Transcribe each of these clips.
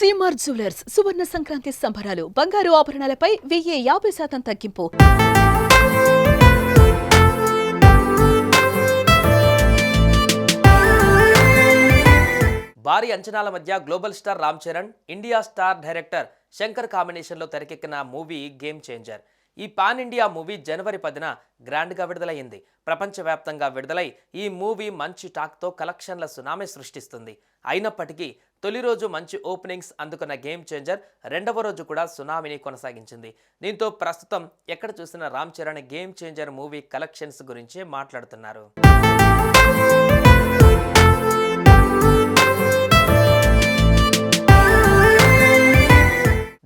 CMR jewellers సువర్ణ సంక్రాంతి సంబరాలు బంగారు ఆభరణాలపై 1050% తగ్గింపు. భారీ అంచనాల మధ్య global star Ram Charan, India star director Shankar కాంబినేషన్లో తెరకెక్కిన మూవీ గేమ్ చేంజర్. ఈ పాన్ ఇండియా మూవీ జనవరి 10న గ్రాండ్గా విడుదలయ్యింది. ప్రపంచవ్యాప్తంగా విడుదలై ఈ మూవీ మంచి టాక్తో కలెక్షన్ల సునామీ సృష్టిస్తుంది. అయినప్పటికీ తొలి రోజు మంచి ఓపెనింగ్స్ అందుకున్న గేమ్ చేంజర్ రెండవ రోజు కూడా సునామీని కొనసాగించింది. దీంతో ప్రస్తుతం ఎక్కడ చూసిన Ram Charan game changer movie collections గురించి మాట్లాడుతున్నారు.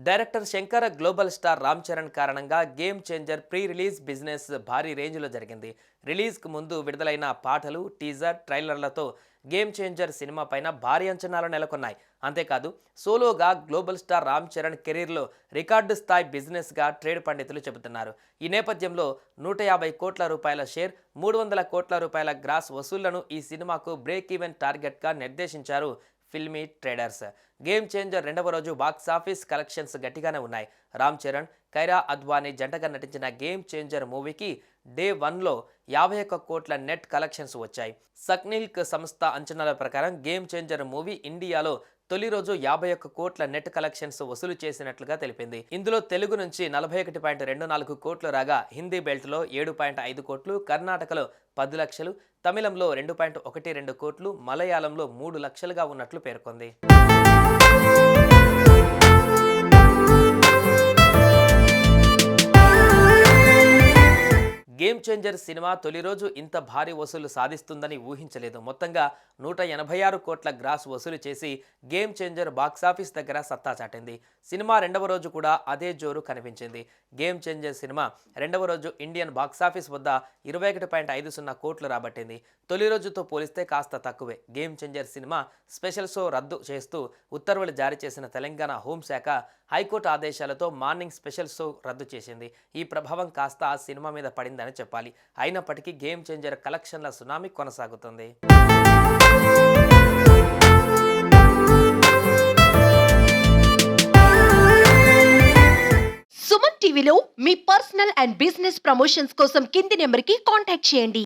Director Shankar, global star Ram Charan కారణంగా game changer pre release business భారీ రేంజ్లో జరిగింది. రిలీజ్కు ముందు విడుదలైన పాటలు, టీజర్, ట్రైలర్లతో గేమ్ చేంజర్ సినిమా పైన భారీ అంచనాలు నెలకొన్నాయి. అంతేకాదు సోలోగా గ్లోబల్ స్టార్ రామ్ చరణ్ కెరీర్లో రికార్డు స్థాయి బిజినెస్గా ట్రేడ్ పండితులు చెబుతున్నారు. ఈ నేపథ్యంలో 150 కోట్ల రూపాయల షేర్, 300 కోట్ల రూపాయల గ్రాస్ వసూళ్లను ఈ సినిమాకు బ్రేక్ ఈవెన్ టార్గెట్గా నిర్దేశించారు ఫిల్మీ ట్రేడర్స్. గేమ్ చేంజర్ రెండవ రోజు బాక్సాఫీస్ కలెక్షన్స్ గట్టిగానే ఉన్నాయి. రామ్ చరణ్, కైరా అద్వానీ జంటగా నటించిన గేమ్ చేంజర్ మూవీకి డే 1లో 51 కోట్ల నెట్ కలెక్షన్స్ వచ్చాయి. సక్నిల్క్ సంస్థ అంచనాల ప్రకారం గేమ్ చేంజర్ మూవీ ఇండియాలో తొలి రోజు 51 కోట్ల నెట్ కలెక్షన్స్ వసూలు చేసినట్లుగా తెలిపింది. ఇందులో తెలుగు నుంచి 41.24 కోట్లు రాగా, హిందీ బెల్ట్లో 7.5 కోట్లు, కర్ణాటకలో 10 లక్షలు, తమిళంలో 2.12 కోట్లు, మలయాళంలో 3 లక్షలుగా ఉన్నట్లు పేర్కొంది. గేమ్ చేంజర్ సినిమా తొలి రోజు ఇంత భారీ వసూలు సాధిస్తుందని ఊహించలేదు. మొత్తంగా 186 కోట్ల గ్రాస్ వసూలు చేసి గేమ్ చేంజర్ బాక్సాఫీస్ దగ్గర సత్తా చాటింది. సినిమా రెండవ రోజు కూడా అదే జోరు కనిపించింది. గేమ్ చేంజర్ సినిమా రెండవ రోజు ఇండియన్ బాక్సాఫీస్ వద్ద 21.50 కోట్లు రాబట్టింది. తొలి రోజుతో పోలిస్తే కాస్త తక్కువే. Game changer cinema special show రద్దు చేస్తూ ఉత్తర్వులు జారీ చేసిన తెలంగాణ హోంశాఖ హైకోర్టు ఆదేశాలతో మార్నింగ్ స్పెషల్ షో రద్దు చేసింది. ఈ ప్రభావం కాస్త ఆ సినిమా మీద పడిందని చెప్పాలి. అయినప్పటికీ గేమ్ చేంజర్ కలెక్షన్ల సునామీ కొనసాగుతుంది. సుమన్ టీవీలో మీ పర్సనల్ అండ్ బిజినెస్ ప్రమోషన్స్ కోసం కింది నెంబర్కి కాంటాక్ట్ చేయండి.